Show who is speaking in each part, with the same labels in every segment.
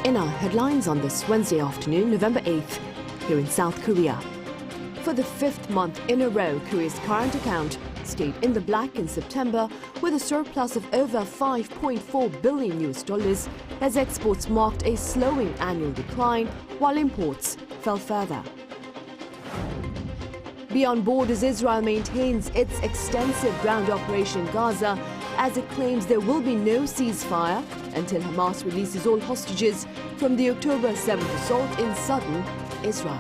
Speaker 1: In our headlines on this Wednesday afternoon, November 8th, here in South Korea. For the fifth month in a row, Korea's current account stayed in the black in September with a surplus of over $5.4 billion as exports marked a slowing annual decline while imports fell further. Beyond borders, Israel maintains its extensive ground operation in Gaza as it claims there will be no ceasefire until Hamas releases all hostages from the October 7th assault in southern Israel.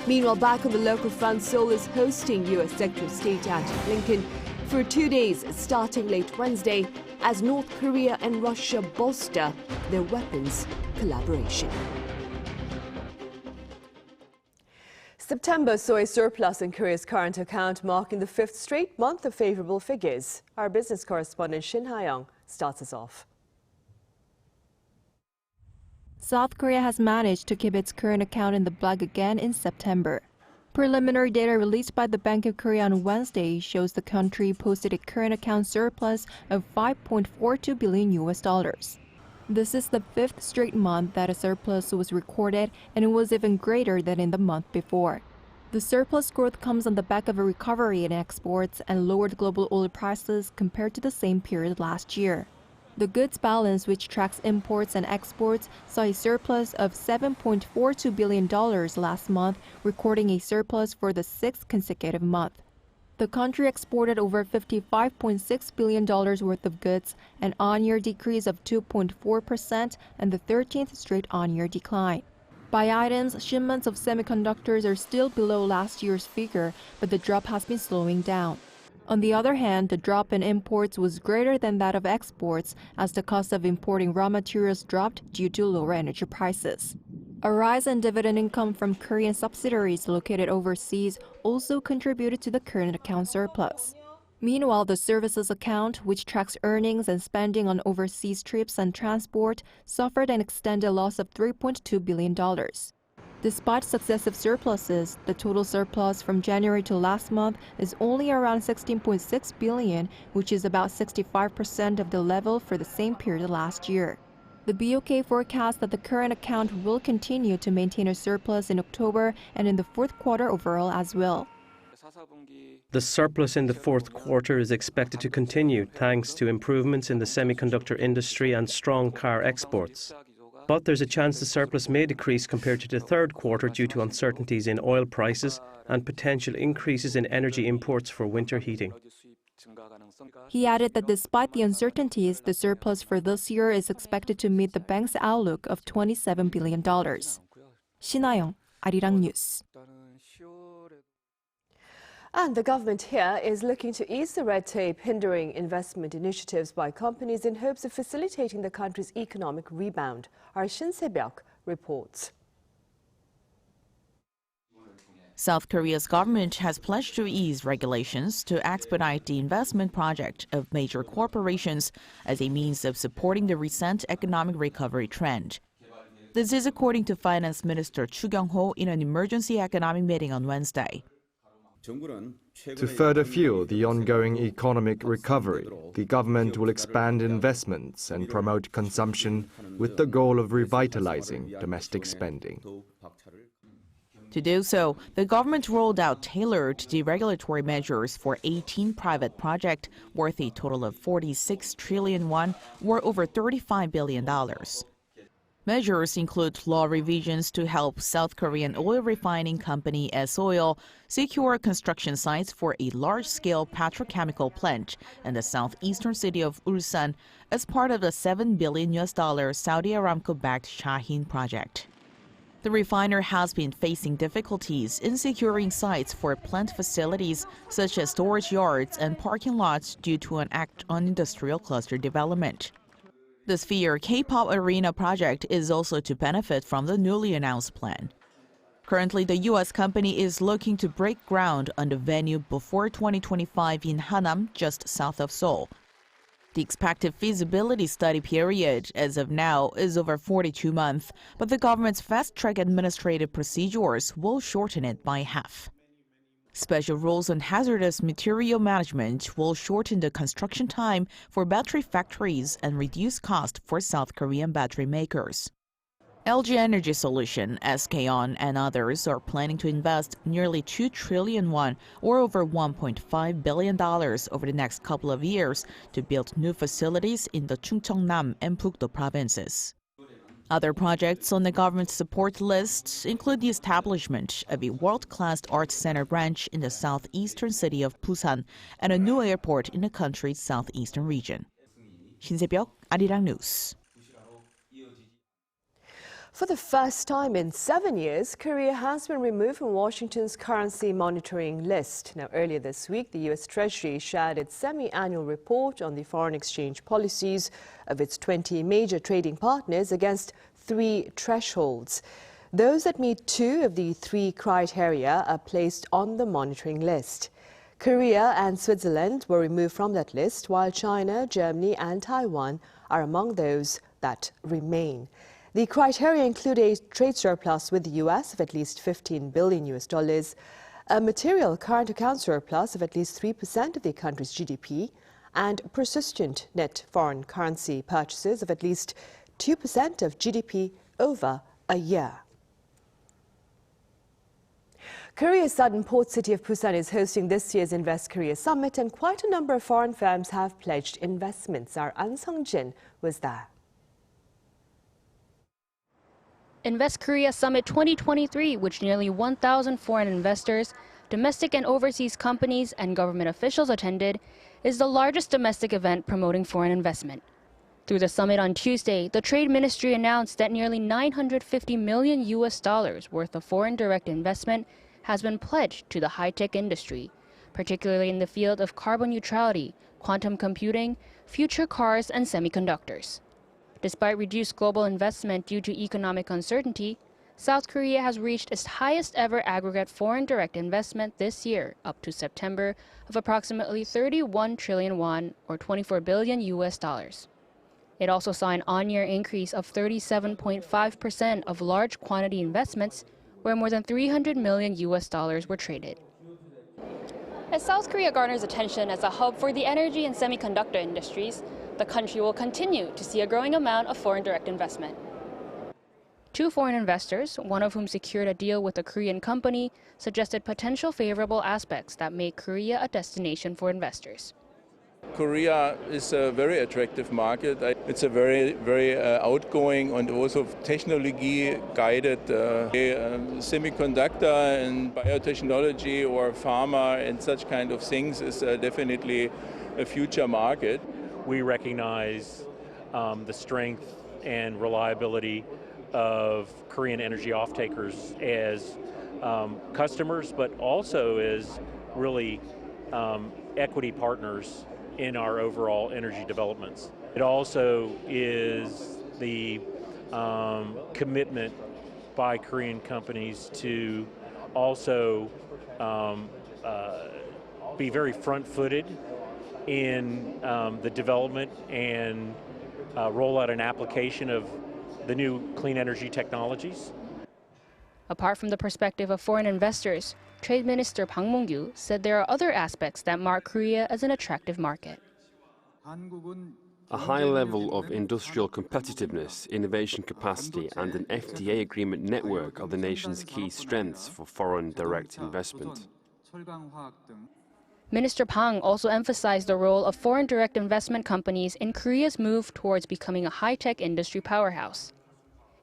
Speaker 1: Meanwhile, back on the local front, Seoul is hosting U.S. Secretary of State Antony Blinken for 2 days starting late Wednesday as North Korea and Russia bolster their weapons collaboration. September saw a surplus in Korea's current account, marking the fifth straight month of favorable figures. Our business correspondent Shin Ha-young starts us off.
Speaker 2: South Korea has managed to keep its current account in the black again in September. Preliminary data released by the Bank of Korea on Wednesday shows the country posted a current account surplus of $5.42 billion. This is the fifth straight month that a surplus was recorded, and it was even greater than in the month before. The surplus growth comes on the back of a recovery in exports and lowered global oil prices compared to the same period last year. The goods balance, which tracks imports and exports, saw a surplus of $7.42 billion last month, recording a surplus for the sixth consecutive month. The country exported over $55.6 billion worth of goods, an on-year decrease of 2.4% and the 13th straight on-year decline. By items, shipments of semiconductors are still below last year's figure, but the drop has been slowing down. On the other hand, the drop in imports was greater than that of exports as the cost of importing raw materials dropped due to lower energy prices. A rise in dividend income from Korean subsidiaries located overseas also contributed to the current account surplus. Meanwhile, the services account, which tracks earnings and spending on overseas trips and transport, suffered an extended loss of $3.2 billion. Despite successive surpluses, the total surplus from January to last month is only around $16.6 billion, which is about 65% of the level for the same period last year. The BOK forecasts that the current account will continue to maintain a surplus in October and in the fourth quarter overall as well.
Speaker 3: The surplus in the fourth quarter is expected to continue thanks to improvements in the semiconductor industry and strong car exports. But there's a chance the surplus may decrease compared to the third quarter due to uncertainties in oil prices and potential increases in energy imports for winter heating.
Speaker 2: He added that despite the uncertainties, the surplus for this year is expected to meet the bank's outlook of $27 billion. Shin Ha-young, Arirang News.
Speaker 1: And the government here is looking to ease the red tape hindering investment initiatives by companies in hopes of facilitating the country's economic rebound. Our Shin Se-byuk reports.
Speaker 4: South Korea's government has pledged to ease regulations to expedite the investment project of major corporations as a means of supporting the recent economic recovery trend. This is according to Finance Minister Chu Kyung-ho in an emergency economic meeting on Wednesday.
Speaker 5: To further fuel the ongoing economic recovery, the government will expand investments and promote consumption with the goal of revitalizing domestic spending.
Speaker 4: To do so, the government rolled out tailored deregulatory measures for 18 private projects worth a total of 46 trillion won, or over $35 billion. Measures include law revisions to help South Korean oil refining company S-Oil secure construction sites for a large-scale petrochemical plant in the southeastern city of Ulsan as part of the $7 billion Saudi Aramco-backed Shaheen project. The refiner has been facing difficulties in securing sites for plant facilities such as storage yards and parking lots due to an act on industrial cluster development. The Sphere K-pop Arena project is also to benefit from the newly announced plan. Currently, the U.S. company is looking to break ground on the venue before 2025 in Hanam, just south of Seoul. The expected feasibility study period, as of now, is over 42 months, but the government's fast-track administrative procedures will shorten it by half. Special rules on hazardous material management will shorten the construction time for battery factories and reduce cost for South Korean battery makers. LG Energy Solution, Incheon, and others are planning to invest nearly 2 trillion won, or over $1.5 billion over the next couple of years to build new facilities in the Chungcheongnam and Pukto provinces. Other projects on the government support list include the establishment of a world-class arts center branch in the southeastern city of Busan and a new airport in the country's southeastern region. 신세벽, Arirang News.
Speaker 1: For the first time in 7 years, Korea has been removed from Washington's currency monitoring list. Now, earlier this week, the U.S. Treasury shared its semi-annual report on the foreign exchange policies of its 20 major trading partners against 3 thresholds. Those that meet 2 of the 3 criteria are placed on the monitoring list. Korea and Switzerland were removed from that list, while China, Germany and Taiwan are among those that remain. The criteria include a trade surplus with the U.S. of at least $15 billion, a material current account surplus of at least 3% of the country's GDP, and persistent net foreign currency purchases of at least 2% of GDP over a year. Korea's southern port city of Busan is hosting this year's Invest Korea Summit, and quite a number of foreign firms have pledged investments. Our An Sung-jin was there.
Speaker 6: Invest Korea Summit 2023, which nearly 1,000 foreign investors, domestic and overseas companies, and government officials attended, is the largest domestic event promoting foreign investment. Through the summit on Tuesday, the Trade Ministry announced that nearly $950 million worth of foreign direct investment has been pledged to the high-tech industry, particularly in the field of carbon neutrality, quantum computing, future cars, and semiconductors. Despite reduced global investment due to economic uncertainty, South Korea has reached its highest ever aggregate foreign direct investment this year, up to September, of approximately 31 trillion won, or $24 billion. It also saw an on-year increase of 37.5% of large quantity investments, where more than $300 million were traded. As South Korea garners attention as a hub for the energy and semiconductor industries, the country will continue to see a growing amount of foreign direct investment. 2 foreign investors, one of whom secured a deal with a Korean company, suggested potential favorable aspects that make Korea a destination for investors.
Speaker 7: Korea is a very attractive market. It's a very outgoing and also technology-guided semiconductor and biotechnology or pharma and such kind of things is definitely a future market.
Speaker 8: We recognize the strength and reliability of Korean energy off-takers as customers, but also as really equity partners in our overall energy developments. It also is the commitment by Korean companies to also be very front-footed in the development and rollout and application of the new clean energy technologies.
Speaker 6: Apart from the perspective of foreign investors, Trade Minister Bang Mong-gyu said there are other aspects that mark Korea as an attractive market.
Speaker 9: A high level of industrial competitiveness, innovation capacity, and an FTA agreement network are the nation's key strengths for foreign direct investment.
Speaker 6: Minister Bang also emphasized the role of foreign direct investment companies in Korea's move towards becoming a high-tech industry powerhouse.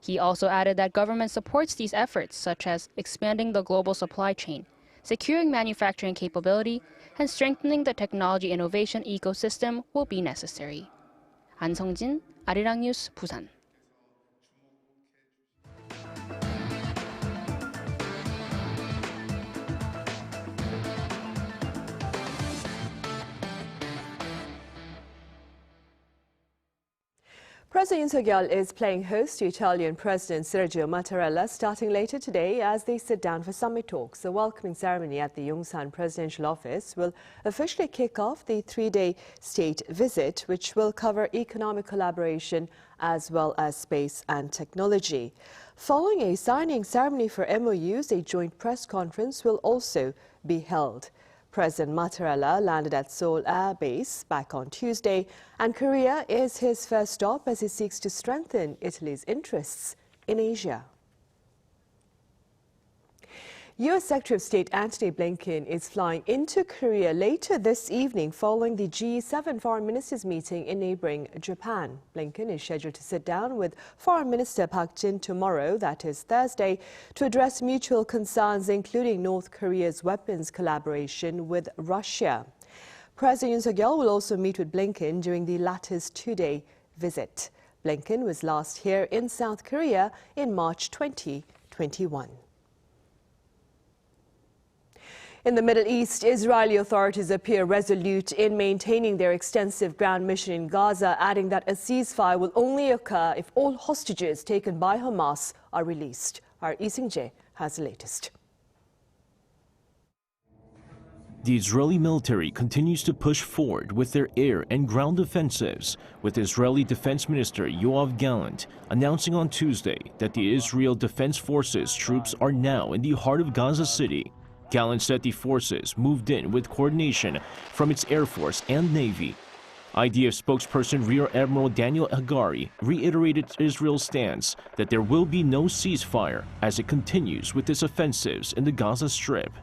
Speaker 6: He also added that government supports these efforts, such as expanding the global supply chain, securing manufacturing capability, and strengthening the technology innovation ecosystem will be necessary. An Sung-jin, Arirang News, Busan.
Speaker 1: President Seoul is playing host to Italian President Sergio Mattarella starting later today as they sit down for summit talks. The welcoming ceremony at the Yongsan Presidential Office will officially kick off the 3-day state visit, which will cover economic collaboration as well as space and technology. Following a signing ceremony for MOUs, a joint press conference will also be held. President Mattarella landed at Seoul Air Base back on Tuesday, and Korea is his first stop as he seeks to strengthen Italy's interests in Asia. U.S. Secretary of State Antony Blinken is flying into Korea later this evening following the G7 foreign ministers meeting in neighboring Japan. Blinken is scheduled to sit down with Foreign Minister Park Jin tomorrow, that is Thursday, to address mutual concerns including North Korea's weapons collaboration with Russia. President Yoon Suk-yeol will also meet with Blinken during the latter's two-day visit. Blinken was last here in South Korea in March 2021. In the Middle East, Israeli authorities appear resolute in maintaining their extensive ground mission in Gaza, adding that a ceasefire will only occur if all hostages taken by Hamas are released. Our Lee Seung-jae has the latest.
Speaker 10: The Israeli military continues to push forward with their air and ground offensives, with Israeli Defense Minister Yoav Gallant announcing on Tuesday that the Israel Defense Forces troops are now in the heart of Gaza City. Gallant said the forces moved in with coordination from its Air Force and Navy. IDF spokesperson Rear Admiral Daniel Hagari reiterated Israel's stance that there will be no ceasefire as it continues with its offensives in the Gaza Strip.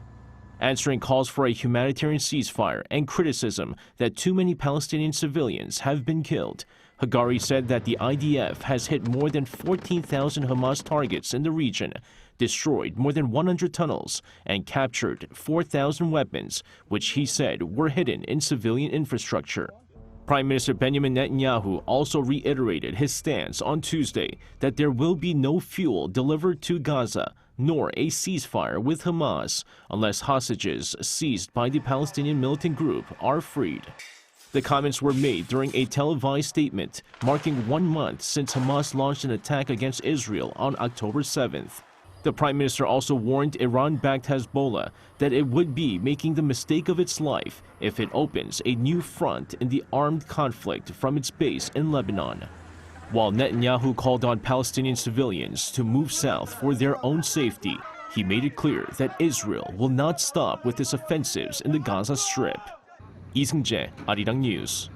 Speaker 10: Answering calls for a humanitarian ceasefire and criticism that too many Palestinian civilians have been killed, Hagari said that the IDF has hit more than 14,000 Hamas targets in the region, destroyed more than 100 tunnels, and captured 4,000 weapons, which he said were hidden in civilian infrastructure. Prime Minister Benjamin Netanyahu also reiterated his stance on Tuesday that there will be no fuel delivered to Gaza, nor a ceasefire with Hamas, unless hostages seized by the Palestinian militant group are freed. The comments were made during a televised statement marking 1 month since Hamas launched an attack against Israel on October 7th. The Prime Minister also warned Iran-backed Hezbollah that it would be making the mistake of its life if it opens a new front in the armed conflict from its base in Lebanon. While Netanyahu called on Palestinian civilians to move south for their own safety, he made it clear that Israel will not stop with its offensives in the Gaza Strip. Lee Seung-jae, Arirang News.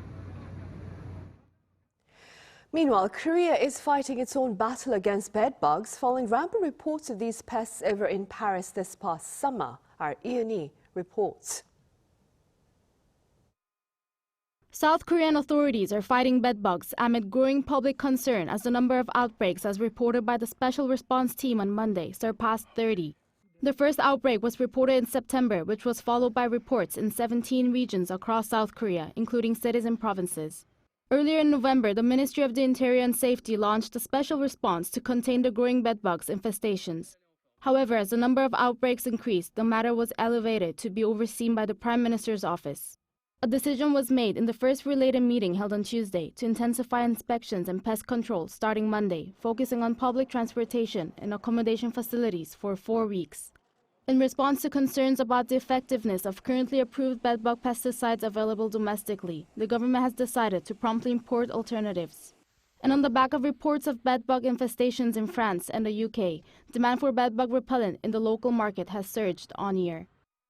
Speaker 1: Meanwhile, Korea is fighting its own battle against bedbugs following rampant reports of these pests over in Paris this past summer. Our Antony reports.
Speaker 11: South Korean authorities are fighting bedbugs amid growing public concern as the number of outbreaks, as reported by the Special Response Team on Monday, surpassed 30. The first outbreak was reported in September, which was followed by reports in 17 regions across South Korea, including cities and provinces. Earlier in November, the Ministry of the Interior and Safety launched a special response to contain the growing bedbugs infestations. However, as the number of outbreaks increased, the matter was elevated to be overseen by the Prime Minister's office. A decision was made in the first related meeting held on Tuesday to intensify inspections and pest control starting Monday, focusing on public transportation and accommodation facilities for 4 weeks. In response to concerns about the effectiveness of currently approved bedbug pesticides available domestically, the government has decided to promptly import alternatives. And on the back of reports of bedbug infestations in France and the UK, demand for bedbug repellent in the local market has surged on year.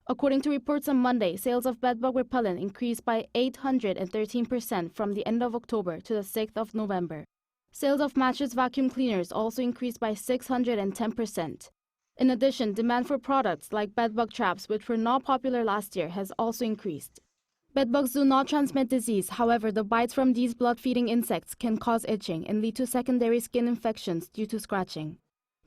Speaker 11: According to reports on Monday, sales of bedbug repellent increased by 813% from the end of October to the 6th of November. Sales of mattress vacuum cleaners also increased by 610%. In addition, demand for products like bedbug traps, which were not popular last year, has also increased. Bedbugs do not transmit disease. However, the bites from these blood-feeding insects can cause itching and lead to secondary skin infections due to scratching.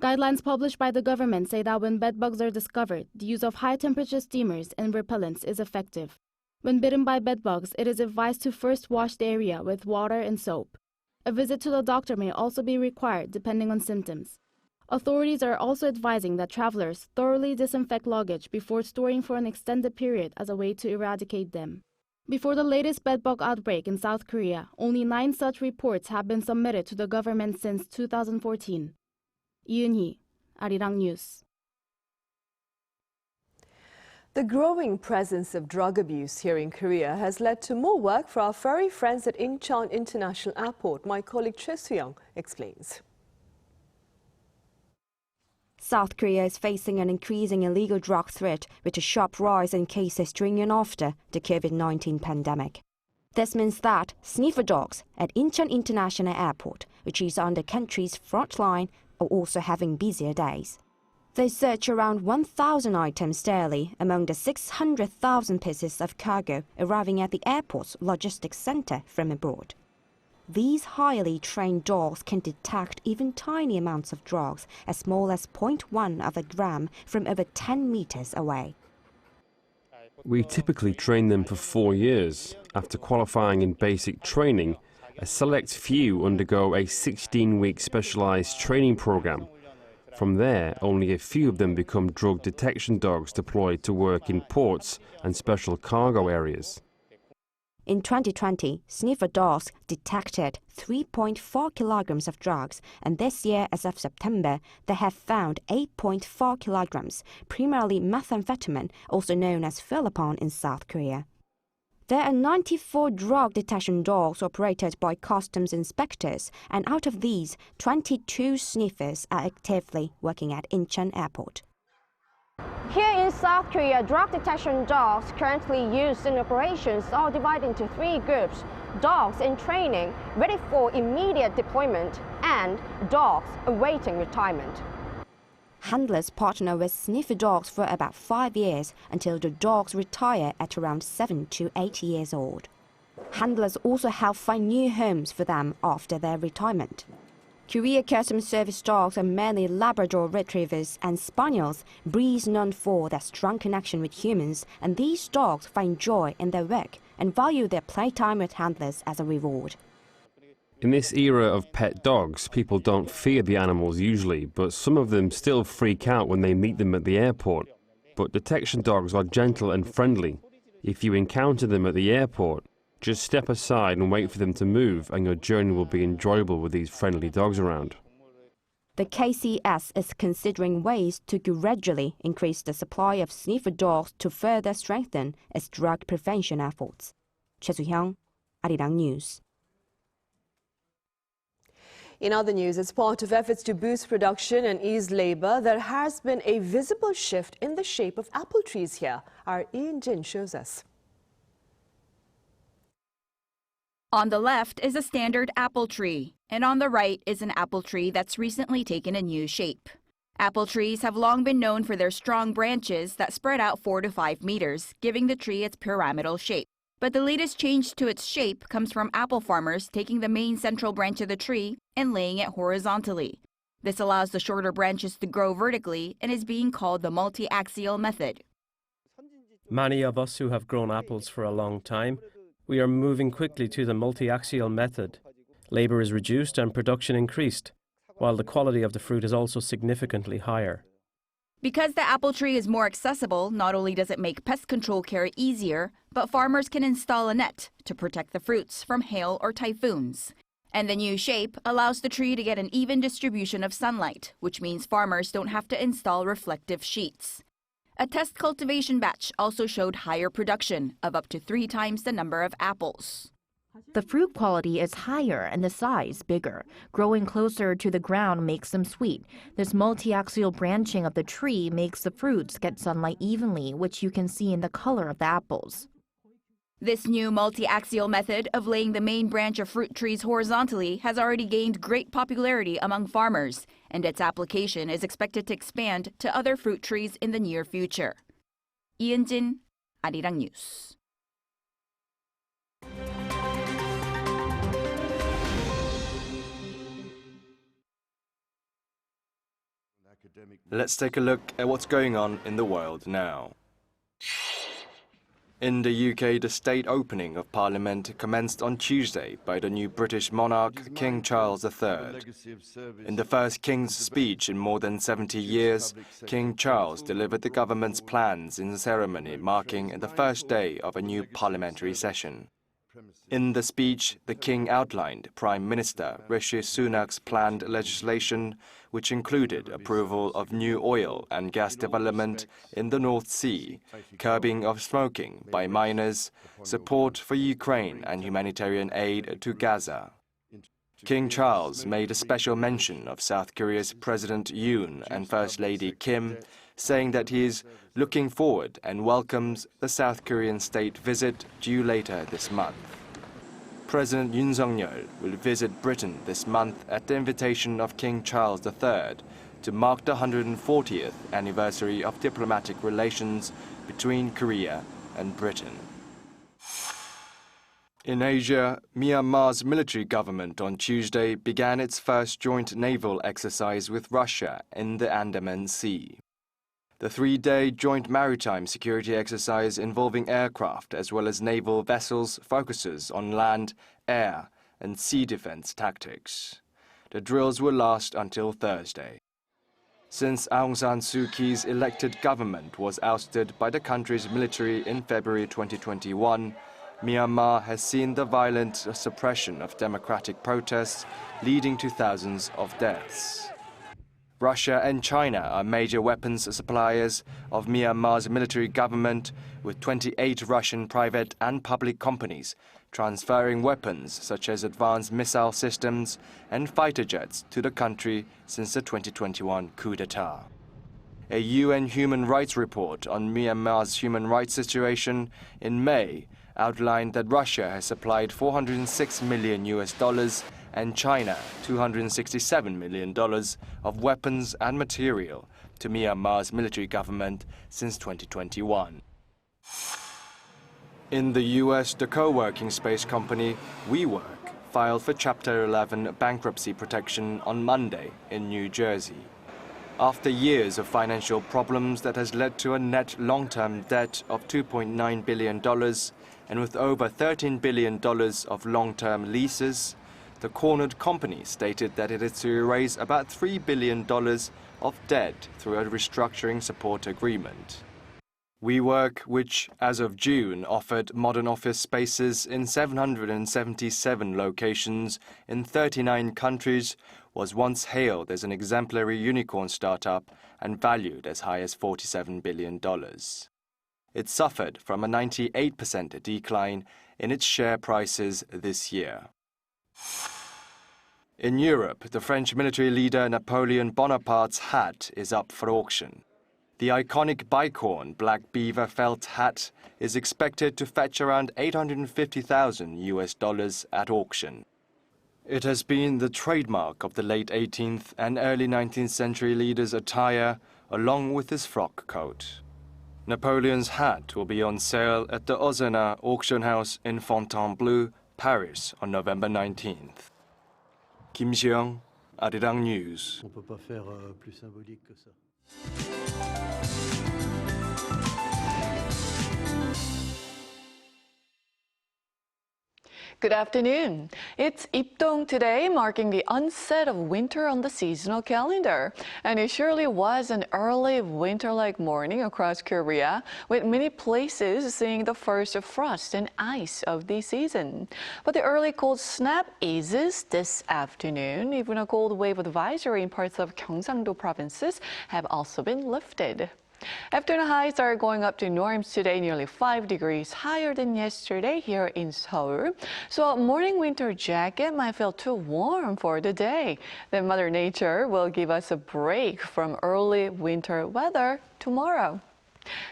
Speaker 11: Guidelines published by the government say that when bedbugs are discovered, the use of high-temperature steamers and repellents is effective. When bitten by bedbugs, it is advised to first wash the area with water and soap. A visit to the doctor may also be required depending on symptoms. Authorities are also advising that travelers thoroughly disinfect luggage before storing for an extended period as a way to eradicate them. Before the latest bedbug outbreak in South Korea, only 9 such reports have been submitted to the government since 2014. Eun-hee, Arirang News.
Speaker 1: The growing presence of drug abuse here in Korea has led to more work for our furry friends at Incheon International Airport. My colleague Choi Soo-young explains.
Speaker 12: South Korea is facing an increasing illegal drug threat with a sharp rise in cases during and after the COVID-19 pandemic. This means that sniffer dogs at Incheon International Airport, which is on the country's front line, are also having busier days. They search around 1,000 items daily among the 600,000 pieces of cargo arriving at the airport's logistics center from abroad. These highly trained dogs can detect even tiny amounts of drugs as small as 0.1 of a gram from over 10 meters away.
Speaker 9: We typically train them for 4 years. After qualifying in basic training, a select few undergo a 16-week specialized training program. From there, only a few of them become drug detection dogs deployed to work in ports and special cargo areas.
Speaker 12: In 2020, sniffer dogs detected 3.4 kilograms of drugs, and this year, as of September, they have found 8.4 kilograms, primarily methamphetamine, also known as Philipon in South Korea. There are 94 drug detection dogs operated by customs inspectors, and out of these, 22 sniffers are actively working at Incheon Airport.
Speaker 13: Here in South Korea, drug detection dogs currently used in operations are divided into 3 groups: dogs in training, ready for immediate deployment, and dogs awaiting retirement.
Speaker 12: Handlers partner with sniffer dogs for about 5 years until the dogs retire at around 7 to 8 years old. Handlers also help find new homes for them after their retirement. Korea Customs Service dogs are mainly Labrador Retrievers and Spaniels, breeds known for their strong connection with humans, and these dogs find joy in their work and value their playtime with handlers as a reward.
Speaker 9: In this era of pet dogs, people don't fear the animals usually, but some of them still freak out when they meet them at the airport. But detection dogs are gentle and friendly. If you encounter them at the airport, just step aside and wait for them to move, and your journey will be enjoyable with these friendly dogs around.
Speaker 12: The KCS is considering ways to gradually increase the supply of sniffer dogs to further strengthen its drug prevention efforts. Choi Soo-hyung, Arirang News.
Speaker 14: In other news, as part of efforts to boost production and ease labor, there has been a visible shift in the shape of apple trees here. Our Incheon shows us.
Speaker 15: On the left is a standard apple tree, and on the right is an apple tree that's recently taken a new shape. Apple trees have long been known for their strong branches that spread out 4 to 5 meters, giving the tree its pyramidal shape. But the latest change to its shape comes from apple farmers taking the main central branch of the tree and laying it horizontally. This allows the shorter branches to grow vertically and is being called the multi-axial method.
Speaker 3: Many of us who have grown apples for a long time, we are moving quickly to the multi-axial method. Labor is reduced and production increased, while the quality of the fruit is also significantly higher.
Speaker 15: Because the apple tree is more accessible, not only does it make pest control care easier, but farmers can install a net to protect the fruits from hail or typhoons. And the new shape allows the tree to get an even distribution of sunlight, which means farmers don't have to install reflective sheets. A test cultivation batch also showed higher production of up to 3 times the number of apples.
Speaker 16: The fruit quality is higher and the size bigger. Growing closer to the ground makes them sweet. This multi-axial branching of the tree makes the fruits get sunlight evenly, which you can see in the color of the apples.
Speaker 15: This new multi-axial method of laying the main branch of fruit trees horizontally has already gained great popularity among farmers, and its application is expected to expand to other fruit trees in the near future. 이은진, Arirang News.
Speaker 5: Let's take a look at what's going on in the world now. In the UK, the state opening of Parliament commenced on Tuesday by the new British monarch, King Charles III. In the first King's speech in more than 70 years, King Charles delivered the government's plans in a ceremony marking the first day of a new parliamentary session. In the speech, the King outlined Prime Minister Rishi Sunak's planned legislation, which included approval of new oil and gas development in the North Sea, curbing of smoking by minors, support for Ukraine and humanitarian aid to Gaza. King Charles made a special mention of South Korea's President Yoon and First Lady Kim, saying that he is looking forward and welcomes the South Korean state visit due later this month. President Yoon Suk-yeol will visit Britain this month at the invitation of King Charles III to mark the 140th anniversary of diplomatic relations between Korea and Britain. In Asia, Myanmar's military government on Tuesday began its first joint naval exercise with Russia in the Andaman Sea. The three-day joint maritime security exercise involving aircraft as well as naval vessels focuses on land, air, and sea defense tactics. The drills will last until Thursday. Since Aung San Suu Kyi's elected government was ousted by the country's military in February 2021, Myanmar has seen the violent suppression of democratic protests, leading to thousands of deaths. Russia and China are major weapons suppliers of Myanmar's military government, with 28 Russian private and public companies transferring weapons such as advanced missile systems and fighter jets to the country since the 2021 coup d'etat. A UN human rights report on Myanmar's human rights situation in May outlined that Russia has supplied $406 million and China $267 million of weapons and material to Myanmar's military government since 2021. In the US, the co-working space company WeWork filed for Chapter 11 bankruptcy protection on Monday in New Jersey. After years of financial problems that has led to a net long-term debt of $2.9 billion and with over $13 billion of long-term leases, the cornered company stated that it is to erase about $3 billion of debt through a restructuring support agreement. WeWork, which as of June offered modern office spaces in 777 locations in 39 countries, was once hailed as an exemplary unicorn startup and valued as high as $47 billion. It suffered from a 98% decline in its share prices this year. In Europe, the French military leader Napoleon Bonaparte's hat is up for auction. The iconic bicorn black beaver felt hat is expected to fetch around $850,000 at auction. It has been the trademark of the late 18th and early 19th century leader's attire, along with his frock coat. Napoleon's hat will be on sale at the Ozena auction house in Fontainebleau, Paris on November 19th. Kim Seong, Arirang News.
Speaker 17: On peut pas faire plus symbolique que ça.
Speaker 18: Good afternoon. It's Ipdong today, marking the onset of winter on the seasonal calendar. And it surely was an early winter-like morning across Korea, with many places seeing the first frost and ice of the season. But the early cold snap eases this afternoon. Even a cold wave advisory in parts of Gyeongsang-do provinces have also been lifted. Afternoon highs are going up to norms today, nearly 5 degrees higher than yesterday here in Seoul. So a morning winter jacket might feel too warm for the day. Then Mother Nature will give us a break from early winter weather tomorrow.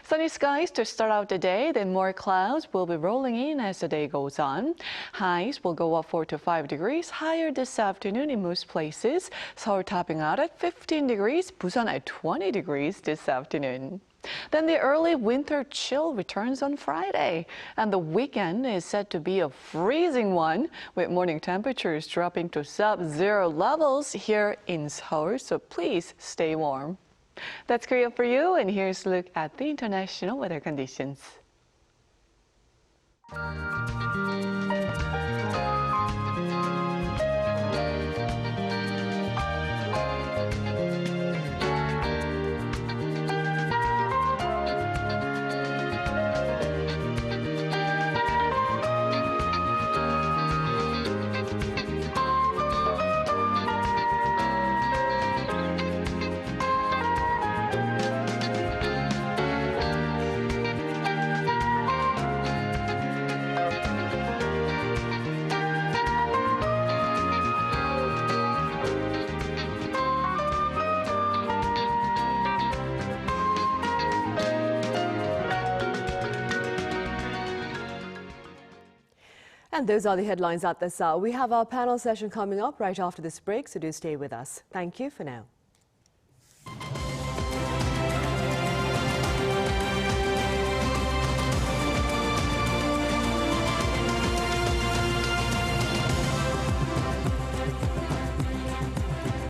Speaker 18: Sunny skies to start out the day, then more clouds will be rolling in as the day goes on. Highs will go up 4 to 5 degrees higher this afternoon in most places. Seoul topping out at 15 degrees, Busan at 20 degrees this afternoon. Then the early winter chill returns on Friday, and the weekend is set to be a freezing one, with morning temperatures dropping to sub-zero levels here in Seoul, so please stay warm. That's Korea for you, and here's a look at the international weather conditions.
Speaker 14: And those are the headlines at this hour. We have our panel session coming up right after this break, so do stay with us. Thank you for now.